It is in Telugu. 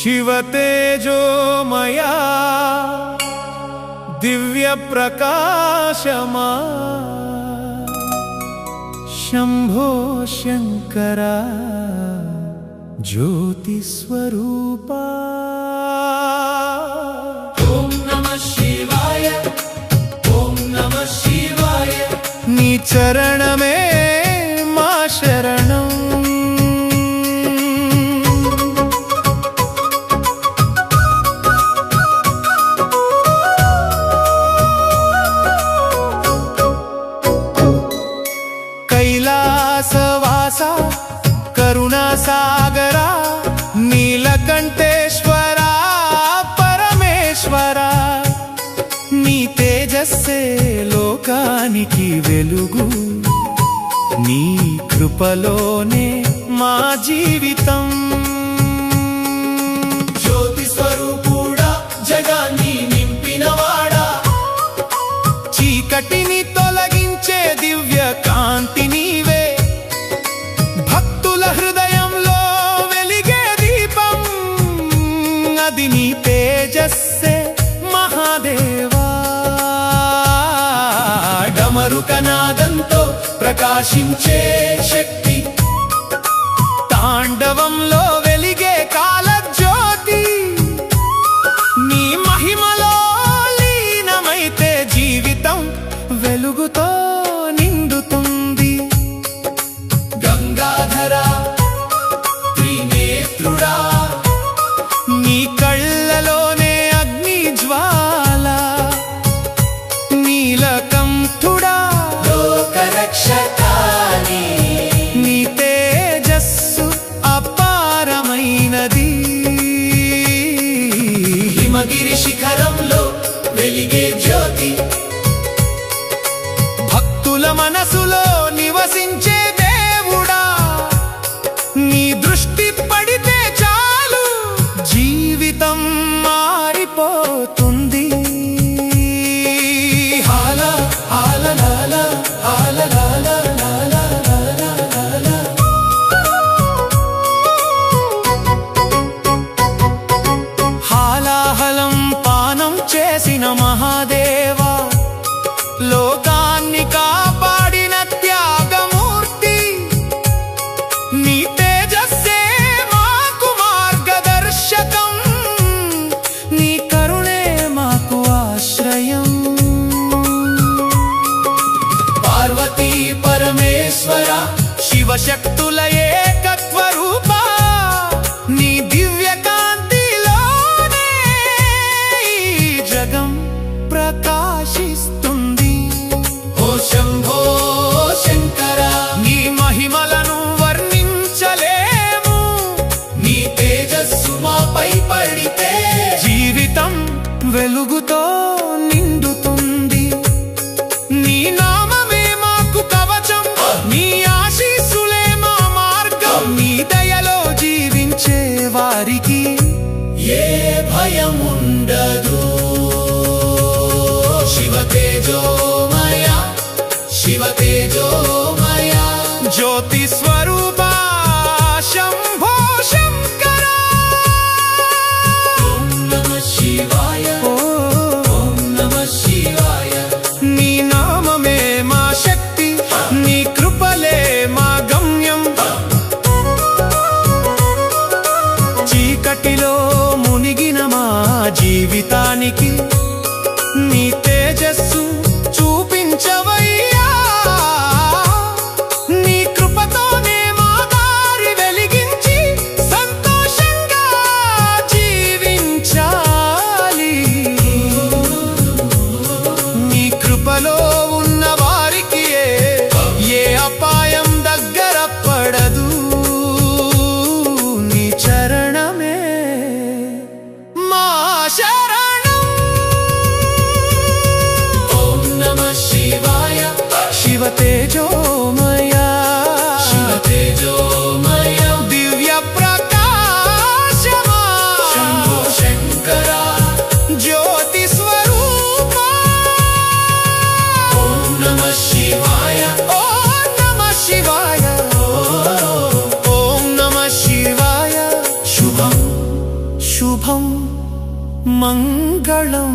शिव तेजोमया दिव्य प्रकाशमा शंभो शंकरा ज्योति स्वरूपा। ओम नमः शिवाय, ओम नमः शिवाय। नी चरण में मा शरणं। कैलासवासा करुणा सागरा नीलकंठेश्वरा परमेश्वरा नी तेजस्से लोकानिकी वेलुगु नी कृपलोने मा जीवितं। ज्योति स्वरूपुडा जगाన్ని నింపినవాడా చీకటిని తొలగించే దివ్య కాంతి నీవే భక్తుల హృదయంలో వెలిగే దీపం అది నీ తేజస్సే మహాదేవా। డమరుకనాదంతో ప్రకాశించే శక్తి తాండవంలో వెలిగే కాలజ్యోతి నీ మహిమలో లీనమైతే జీవితం వెలుగుతో నిండుతుంది। గంగాధరా త్రినేత్రుడా నీ కళ్ళలోనే అగ్ని జ్వాల నీలకంఠుడా లోకరక్షకాని నీ తేజస్సు అపారమైనది। హిమగిరి శిఖరంలో వెలిగే జ్యోతి భక్తుల మనసులో నివసించే దేవుడా నీ దృష్టి పడితే చాలు జీవితం మారిపోతుంది। హాల హాల లాల హాల లాల లాల లాల లాల। హాలాహలం పానం చేసిన మహాదేవా లోకాన్ని కాపాడిన త్యాగమూర్తి నీ తేజస్సే మాకు మార్గదర్శకం నీ కరుణే మాకు ఆశ్రయం। పార్వతీ పరమేశ్వర శివశక్తుల ఏకత్వ రూపా నీ దివ్య కాంతిలోనే ఈ జగం ప్రకాశిస్తుంది। ఓ శంభో శంకరా నీ మహిమలను వర్ణించలేము నీ తేజస్సు మాపై పడితే జీవితం వెలుగుతో నిండుతుంది। నీ నామమే మాకు కవచం నీ ఆశీస్సులే మా మార్గం నీ దయలో జీవించే వారికి ఏ భయం ఉండదు। शिव तेजोमया शिव तेजोमया ज्योति स्वरूपा शंभो शंकरा। ओम नमः शिवाय, ओम नमः शिवाय। नी नाम में मा शक्ति नी कृपले मा गम्यं చీకటిలో మునిగిన మా జీవితానికి నీ తేజస్సు చూపించవయ్యా నీ కృపతోనే మా దారి వెలిగించి సంతోషంగా జీవించాలి। నీ కృపలో ఉన్న వారికి ఏ అపాయం దగ్గర పడదు నీ చరణమే మా శరణం। शिव तेजोमया शिव तेजोमया दिव्य प्रकाशमा शंभो शंकरा ज्योति स्वरूपा। ओम नमः शिवाय, ओम नमः शिवाय, ओम नमः शिवाय। शुभम శుభం మంగళం.